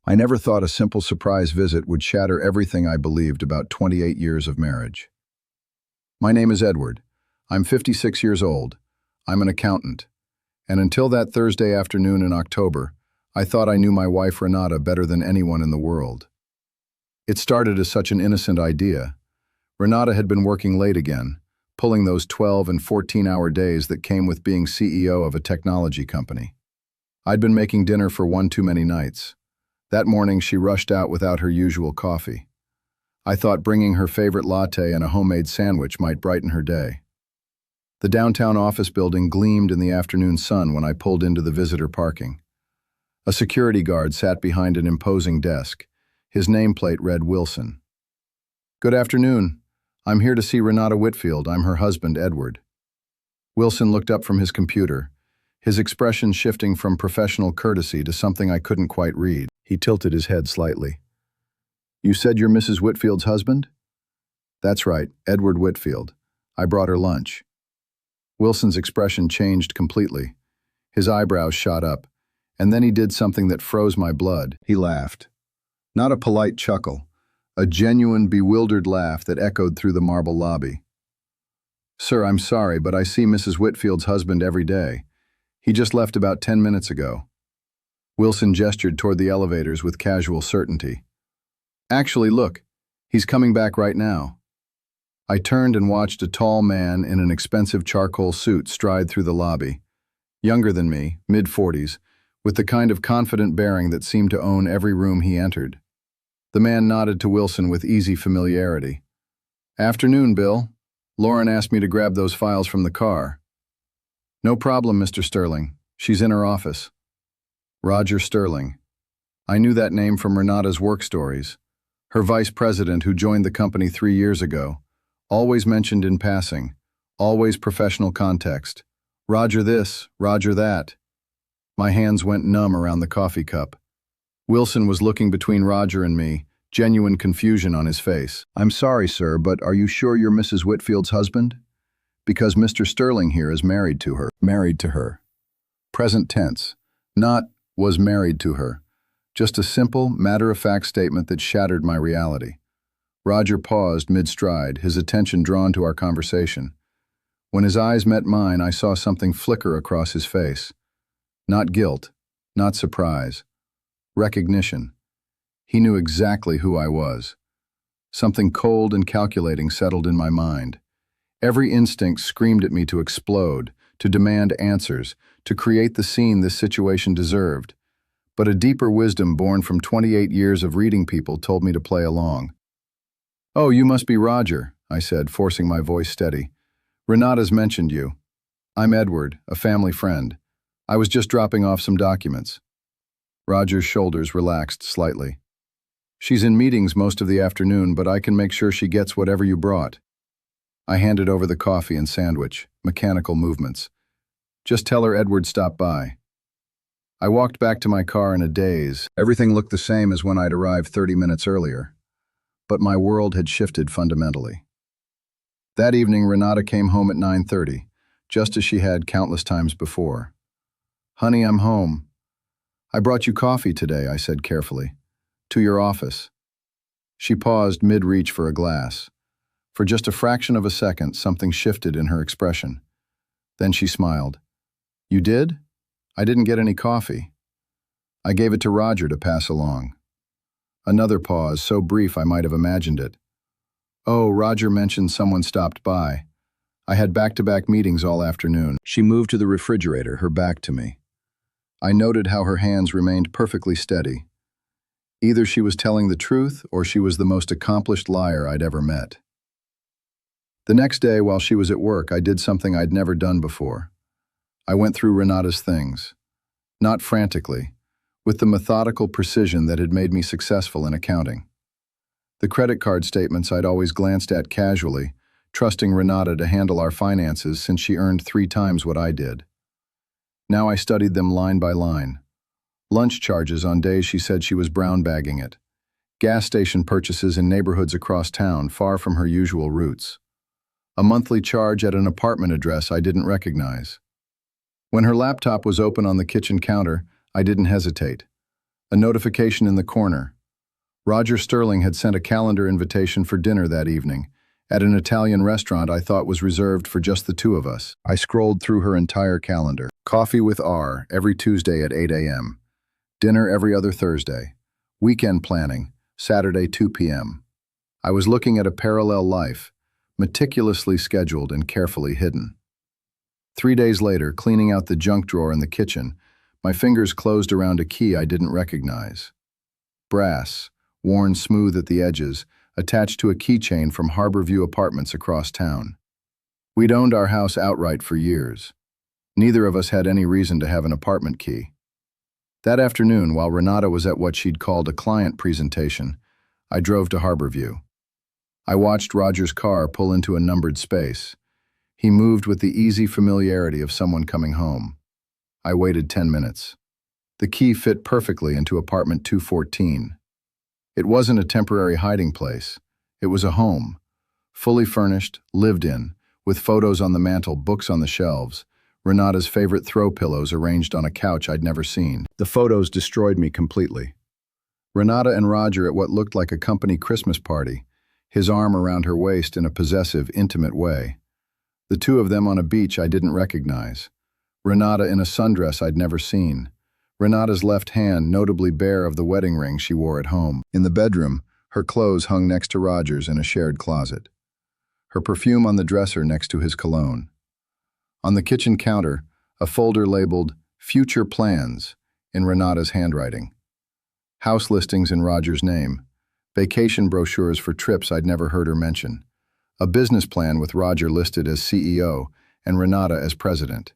I never thought a simple surprise visit would shatter everything I believed about 28 years of marriage. My name is Edward. I'm 56 years old. I'm an accountant. And until that Thursday afternoon in October, I thought I knew my wife Renata better than anyone in the world. It started as such an innocent idea. Renata had been working late again, pulling those 12 and 14-hour days that came with being CEO of a technology company. I'd been making dinner for one too many nights. That morning she rushed out without her usual coffee. I thought bringing her favorite latte and a homemade sandwich might brighten her day. The downtown office building gleamed in the afternoon sun when I pulled into the visitor parking. A security guard sat behind an imposing desk. His nameplate read Wilson. "Good afternoon. I'm here to see Renata Whitfield. I'm her husband, Edward." Wilson looked up from his computer, his expression shifting from professional courtesy to something I couldn't quite read. He tilted his head slightly. "You said you're Mrs. Whitfield's husband?" "That's right, Edward Whitfield. I brought her lunch." Wilson's expression changed completely. His eyebrows shot up, and then he did something that froze my blood. He laughed. Not a polite chuckle, a genuine, bewildered laugh that echoed through the marble lobby. "Sir, I'm sorry, but I see Mrs. Whitfield's husband every day. He just left about 10 minutes ago." Wilson gestured toward the elevators with casual certainty. "Actually, look, he's coming back right now." I turned and watched a tall man in an expensive charcoal suit stride through the lobby. Younger than me, mid-40s, with the kind of confident bearing that seemed to own every room he entered. The man nodded to Wilson with easy familiarity. "Afternoon, Bill. Lauren asked me to grab those files from the car." "No problem, Mr. Sterling. She's in her office." Roger Sterling. I knew that name from Renata's work stories. Her vice president who joined the company 3 years ago. Always mentioned in passing. Always professional context. Roger this, Roger that. My hands went numb around the coffee cup. Wilson was looking between Roger and me, genuine confusion on his face. "I'm sorry, sir, but are you sure you're Mrs. Whitfield's husband? Because Mr. Sterling here is married to her." Married to her. Present tense. Not was married to her. Just a simple, matter-of-fact statement that shattered my reality. Roger paused mid-stride, his attention drawn to our conversation. When his eyes met mine, I saw something flicker across his face. Not guilt, not surprise. Recognition. He knew exactly who I was. Something cold and calculating settled in my mind. Every instinct screamed at me to explode, to demand answers, to create the scene this situation deserved. But a deeper wisdom born from 28 years of reading people told me to play along. "Oh, you must be Roger," I said, forcing my voice steady. "Renata's mentioned you. I'm Edward, a family friend. I was just dropping off some documents." Roger's shoulders relaxed slightly. "She's in meetings most of the afternoon, but I can make sure she gets whatever you brought." I handed over the coffee and sandwich, mechanical movements. "Just tell her Edward stopped by." I walked back to my car in a daze. Everything looked the same as when I'd arrived 30 minutes earlier. But my world had shifted fundamentally. That evening, Renata came home at 9:30, just as she had countless times before. "Honey, I'm home." "I brought you coffee today," I said carefully. "To your office." She paused mid-reach for a glass. For just a fraction of a second, something shifted in her expression. Then she smiled. "You did? I didn't get any coffee." "I gave it to Roger to pass along." Another pause, so brief I might have imagined it. "Oh, Roger mentioned someone stopped by. I had back-to-back meetings all afternoon." She moved to the refrigerator, her back to me. I noted how her hands remained perfectly steady. Either she was telling the truth or she was the most accomplished liar I'd ever met. The next day, while she was at work, I did something I'd never done before. I went through Renata's things. Not frantically, with the methodical precision that had made me successful in accounting. The credit card statements I'd always glanced at casually, trusting Renata to handle our finances since she earned 3 times what I did. Now I studied them line by line. Lunch charges on days she said she was brown bagging it. Gas station purchases in neighborhoods across town, far from her usual routes. A monthly charge at an apartment address I didn't recognize. When her laptop was open on the kitchen counter, I didn't hesitate. A notification in the corner. Roger Sterling had sent a calendar invitation for dinner that evening, at an Italian restaurant I thought was reserved for just the two of us. I scrolled through her entire calendar. Coffee with R every Tuesday at 8 a.m. Dinner every other Thursday. Weekend planning, Saturday 2 p.m. I was looking at a parallel life, meticulously scheduled and carefully hidden. 3 days later, cleaning out the junk drawer in the kitchen, my fingers closed around a key I didn't recognize. Brass, worn smooth at the edges, attached to a keychain from Harborview Apartments across town. We'd owned our house outright for years. Neither of us had any reason to have an apartment key. That afternoon, while Renata was at what she'd called a client presentation, I drove to Harborview. I watched Roger's car pull into a numbered space. He moved with the easy familiarity of someone coming home. I waited 10 minutes. The key fit perfectly into apartment 214. It wasn't a temporary hiding place. It was a home, fully furnished, lived in, with photos on the mantel, books on the shelves, Renata's favorite throw pillows arranged on a couch I'd never seen. The photos destroyed me completely. Renata and Roger at what looked like a company Christmas party, his arm around her waist in a possessive, intimate way. The two of them on a beach I didn't recognize. Renata in a sundress I'd never seen. Renata's left hand notably bare of the wedding ring she wore at home. In the bedroom, her clothes hung next to Roger's in a shared closet. Her perfume on the dresser next to his cologne. On the kitchen counter, a folder labeled Future Plans in Renata's handwriting. House listings in Roger's name. Vacation brochures for trips I'd never heard her mention. A business plan with Roger listed as CEO and Renata as president.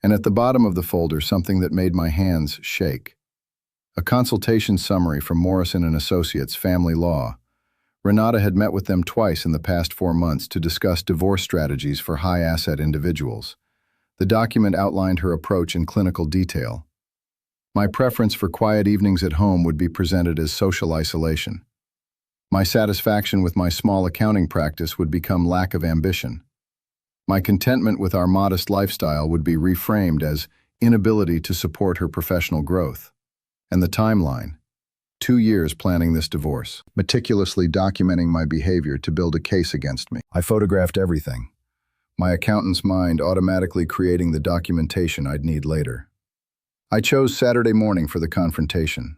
And at the bottom of the folder, something that made my hands shake. A consultation summary from Morrison & Associates Family Law. Renata had met with them twice in the past 4 months to discuss divorce strategies for high-asset individuals. The document outlined her approach in clinical detail. My preference for quiet evenings at home would be presented as social isolation. My satisfaction with my small accounting practice would become lack of ambition. My contentment with our modest lifestyle would be reframed as inability to support her professional growth. And the timeline: 2 years planning this divorce, meticulously documenting my behavior to build a case against me. I photographed everything, my accountant's mind automatically creating the documentation I'd need later. I chose Saturday morning for the confrontation.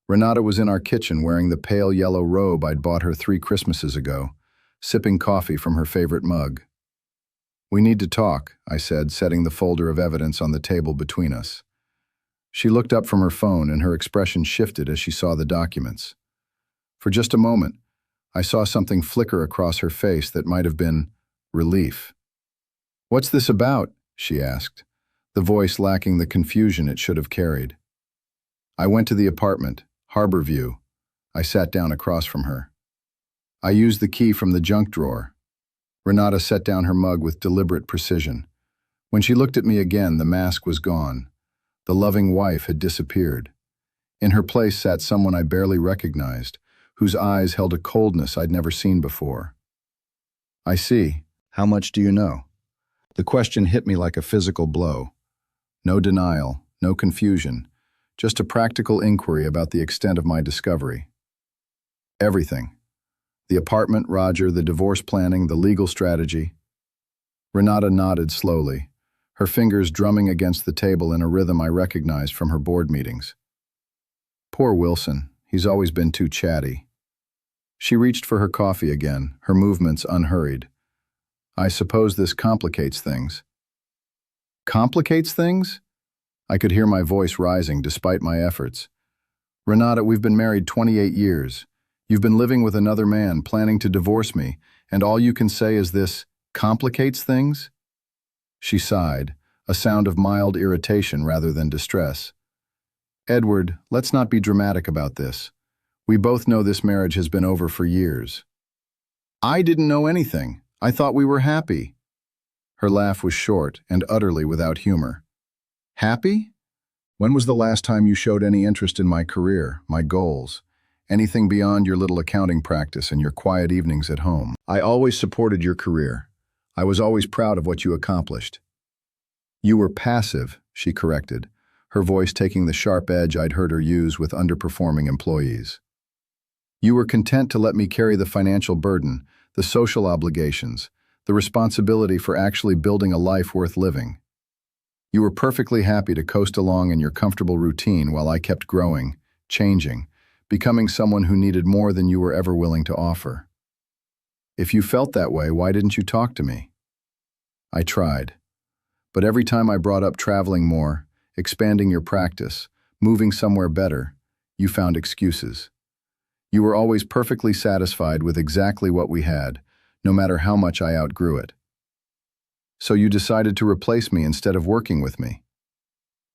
Renata was in our kitchen wearing the pale yellow robe I'd bought her 3 Christmases ago, sipping coffee from her favorite mug. "We need to talk," I said, setting the folder of evidence on the table between us. She looked up from her phone and her expression shifted as she saw the documents. For just a moment, I saw something flicker across her face that might have been relief. "What's this about?" she asked, the voice lacking the confusion it should have carried. I went to the apartment, Harborview. I sat down across from her. I used the key from the junk drawer. Renata set down her mug with deliberate precision. When she looked at me again, the mask was gone. The loving wife had disappeared. In her place sat someone I barely recognized, whose eyes held a coldness I'd never seen before. "I see. How much do you know?" The question hit me like a physical blow. No denial, no confusion, just a practical inquiry about the extent of my discovery. Everything. The apartment, Roger, the divorce planning, the legal strategy. Renata nodded slowly, her fingers drumming against the table in a rhythm I recognized from her board meetings. Poor Wilson, he's always been too chatty. She reached for her coffee again, her movements unhurried. "I suppose this complicates things." "Complicates things?" I could hear my voice rising despite my efforts. "Renata, we've been married 28 years. You've been living with another man, planning to divorce me, and all you can say is this complicates things?" She sighed, a sound of mild irritation rather than distress. "Edward, let's not be dramatic about this. We both know this marriage has been over for years." "I didn't know anything. I thought we were happy." Her laugh was short and utterly without humor. "Happy? When was the last time you showed any interest in my career, my goals? Anything beyond your little accounting practice and your quiet evenings at home? I always supported your career. I was always proud of what you accomplished." "You were passive," she corrected, her voice taking the sharp edge I'd heard her use with underperforming employees. You were content to let me carry the financial burden, the social obligations, the responsibility for actually building a life worth living. You were perfectly happy to coast along in your comfortable routine while I kept growing, changing, becoming someone who needed more than you were ever willing to offer. If you felt that way, why didn't you talk to me? I tried. But every time I brought up traveling more, expanding your practice, moving somewhere better, you found excuses. You were always perfectly satisfied with exactly what we had, no matter how much I outgrew it. So you decided to replace me instead of working with me.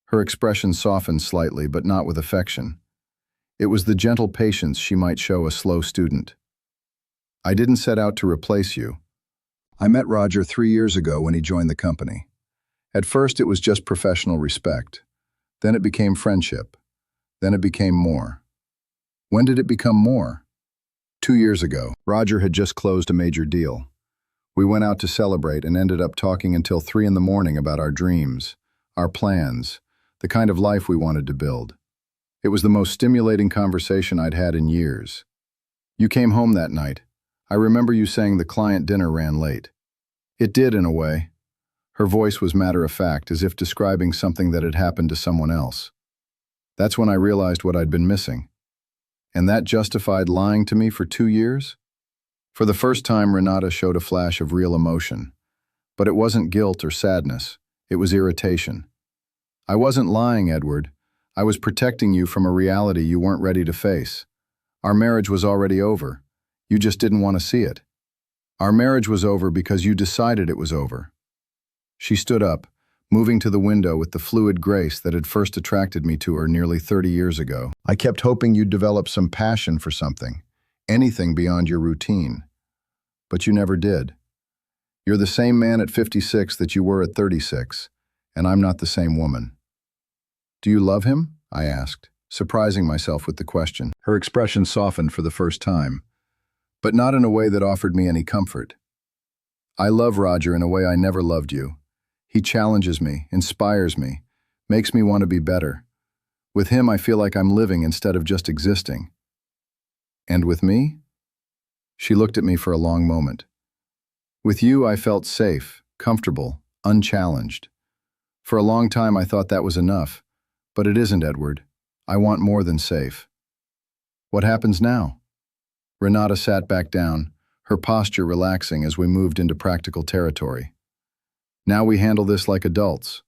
Her expression softened slightly, but not with affection. It was the gentle patience she might show a slow student. I didn't set out to replace you. I met Roger 3 years ago when he joined the company. At first, it was just professional respect. Then it became friendship. Then it became more. When did it become more? 2 years ago. Roger had just closed a major deal. We went out to celebrate and ended up talking until 3 in the morning about our dreams, our plans, the kind of life we wanted to build. It was the most stimulating conversation I'd had in years. You came home that night. I remember you saying the client dinner ran late. It did, in a way. Her voice was matter-of-fact, as if describing something that had happened to someone else. That's when I realized what I'd been missing. And that justified lying to me for 2 years? For the first time, Renata showed a flash of real emotion. But it wasn't guilt or sadness. It was irritation. I wasn't lying, Edward. I was protecting you from a reality you weren't ready to face. Our marriage was already over. You just didn't want to see it. Our marriage was over because you decided it was over. She stood up, moving to the window with the fluid grace that had first attracted me to her nearly 30 years ago. I kept hoping you'd develop some passion for something, anything beyond your routine. But you never did. You're the same man at 56 that you were at 36, and I'm not the same woman. Do you love him? I asked, surprising myself with the question. Her expression softened for the first time, but not in a way that offered me any comfort. I love Roger in a way I never loved you. He challenges me, inspires me, makes me want to be better. With him, I feel like I'm living instead of just existing. And with me? She looked at me for a long moment. With you, I felt safe, comfortable, unchallenged. For a long time, I thought that was enough. But it isn't, Edward. I want more than safe. What happens now? Renata sat back down, her posture relaxing as we moved into practical territory. Now we handle this like adults.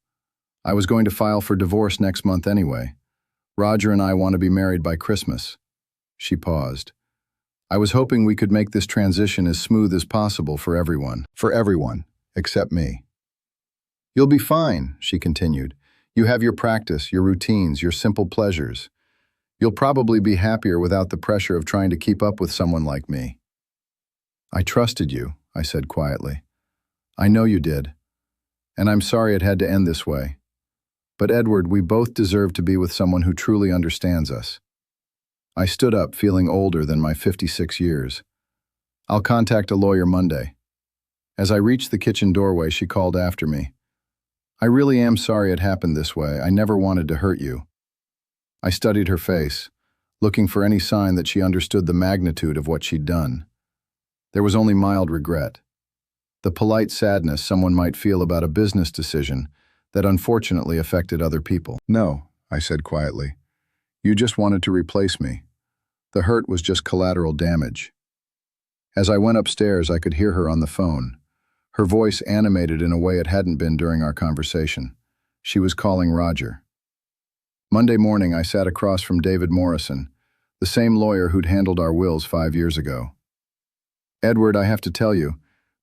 I was going to file for divorce next month anyway. Roger and I want to be married by Christmas. She paused. I was hoping we could make this transition as smooth as possible for everyone. For everyone, except me. You'll be fine, she continued. You have your practice, your routines, your simple pleasures. You'll probably be happier without the pressure of trying to keep up with someone like me. I trusted you, I said quietly. I know you did. And I'm sorry it had to end this way. But Edward, we both deserve to be with someone who truly understands us. I stood up, feeling older than my 56 years. I'll contact a lawyer Monday. As I reached the kitchen doorway, she called after me. I really am sorry it happened this way. I never wanted to hurt you. I studied her face, looking for any sign that she understood the magnitude of what she'd done. There was only mild regret. The polite sadness someone might feel about a business decision that unfortunately affected other people. No, I said quietly. You just wanted to replace me. The hurt was just collateral damage. As I went upstairs, I could hear her on the phone. Her voice animated in a way it hadn't been during our conversation. She was calling Roger. Monday morning, I sat across from David Morrison, the same lawyer who'd handled our wills 5 years ago. Edward, I have to tell you,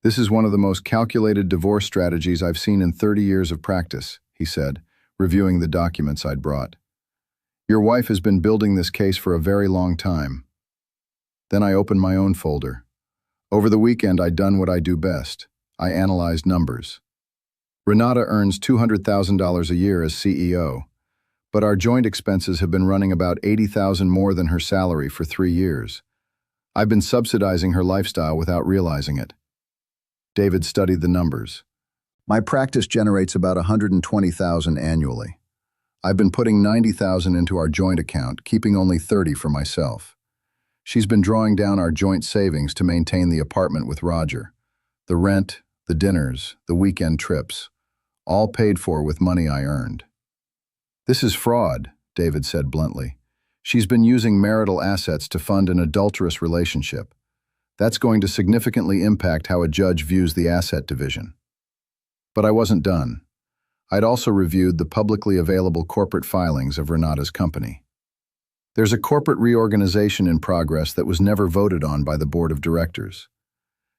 this is one of the most calculated divorce strategies I've seen in 30 years of practice, he said, reviewing the documents I'd brought. Your wife has been building this case for a very long time. Then I opened my own folder. Over the weekend, I'd done what I do best. I analyzed numbers. Renata earns $200,000 a year as CEO, but our joint expenses have been running about $80,000 more than her salary for 3 years. I've been subsidizing her lifestyle without realizing it. David studied the numbers. My practice generates about $120,000 annually. I've been putting 90,000 into our joint account, keeping only 30 for myself. She's been drawing down our joint savings to maintain the apartment with Roger. The rent, the dinners, the weekend trips, all paid for with money I earned. This is fraud, David said bluntly. She's been using marital assets to fund an adulterous relationship. That's going to significantly impact how a judge views the asset division. But I wasn't done. I'd also reviewed the publicly available corporate filings of Renata's company. There's a corporate reorganization in progress that was never voted on by the board of directors.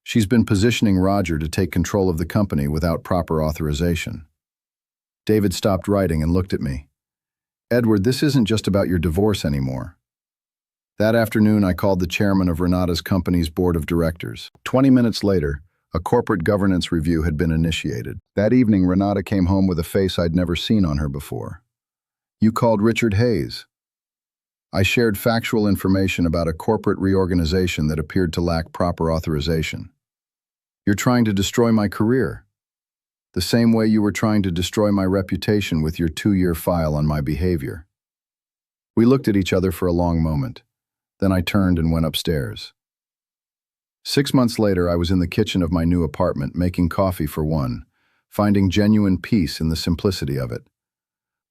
She's been positioning Roger to take control of the company without proper authorization. David stopped writing and looked at me. Edward, this isn't just about your divorce anymore. That afternoon, I called the chairman of Renata's company's board of directors. 20 minutes later, a corporate governance review had been initiated. That evening, Renata came home with a face I'd never seen on her before. You called Richard Hayes. I shared factual information about a corporate reorganization that appeared to lack proper authorization. You're trying to destroy my career. The same way you were trying to destroy my reputation with your 2-year file on my behavior. We looked at each other for a long moment. Then I turned and went upstairs. 6 months later, I was in the kitchen of my new apartment, making coffee for one, finding genuine peace in the simplicity of it.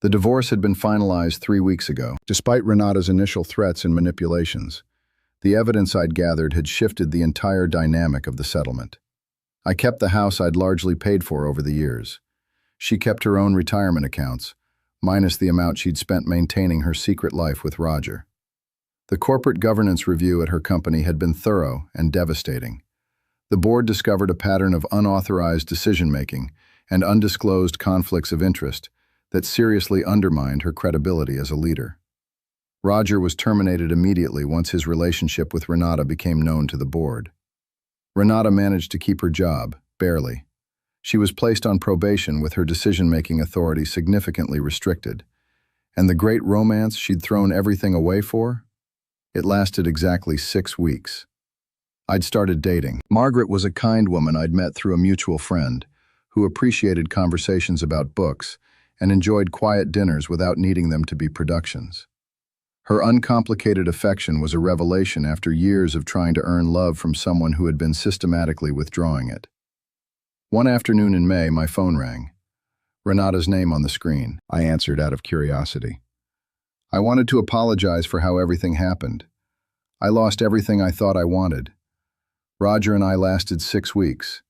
The divorce had been finalized 3 weeks ago. Despite Renata's initial threats and manipulations, the evidence I'd gathered had shifted the entire dynamic of the settlement. I kept the house I'd largely paid for over the years. She kept her own retirement accounts, minus the amount she'd spent maintaining her secret life with Roger. The corporate governance review at her company had been thorough and devastating. The board discovered a pattern of unauthorized decision-making and undisclosed conflicts of interest that seriously undermined her credibility as a leader. Roger was terminated immediately once his relationship with Renata became known to the board. Renata managed to keep her job, barely. She was placed on probation with her decision-making authority significantly restricted. And the great romance she'd thrown everything away for? It lasted exactly 6 weeks. I'd started dating. Margaret was a kind woman I'd met through a mutual friend who appreciated conversations about books and enjoyed quiet dinners without needing them to be productions. Her uncomplicated affection was a revelation after years of trying to earn love from someone who had been systematically withdrawing it. One afternoon in May, my phone rang. Renata's name on the screen. I answered out of curiosity. I wanted to apologize for how everything happened. I lost everything I thought I wanted. Roger and I lasted 6 weeks.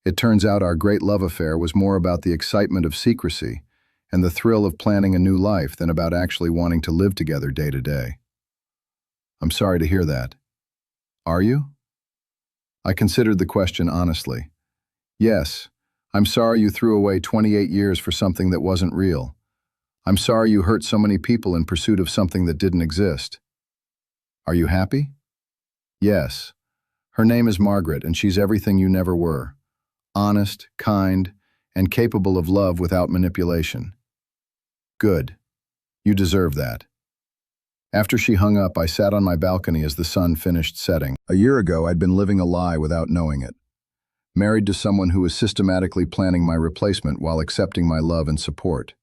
It turns out our great love affair was more about the excitement of secrecy and the thrill of planning a new life than about actually wanting to live together day to day. I'm sorry to hear that. Are you? I considered the question honestly. Yes, I'm sorry you threw away 28 years for something that wasn't real. I'm sorry you hurt so many people in pursuit of something that didn't exist. Are you happy? Yes. Her name is Margaret, and she's everything you never were. Honest, kind, and capable of love without manipulation. Good. You deserve that. After she hung up, I sat on my balcony as the sun finished setting. A year ago, I'd been living a lie without knowing it. Married to someone who was systematically planning my replacement while accepting my love and support.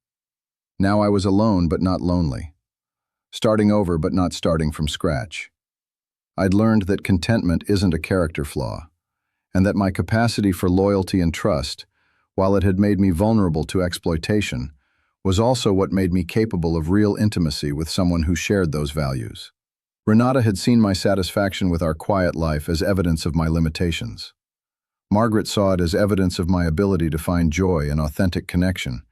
Now I was alone but not lonely. Starting over but not starting from scratch. I'd learned that contentment isn't a character flaw, and that my capacity for loyalty and trust, while it had made me vulnerable to exploitation, was also what made me capable of real intimacy with someone who shared those values. Renata had seen my satisfaction with our quiet life as evidence of my limitations. Margaret saw it as evidence of my ability to find joy and authentic connection,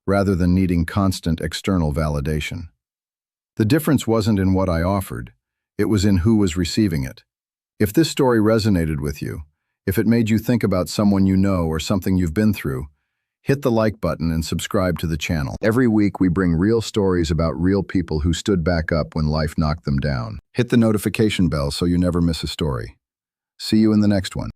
rather than needing constant external validation. The difference wasn't in what I offered, it was in who was receiving it. If this story resonated with you, if it made you think about someone you know or something you've been through, hit the like button and subscribe to the channel. Every week we bring real stories about real people who stood back up when life knocked them down. Hit the notification bell so you never miss a story. See you in the next one.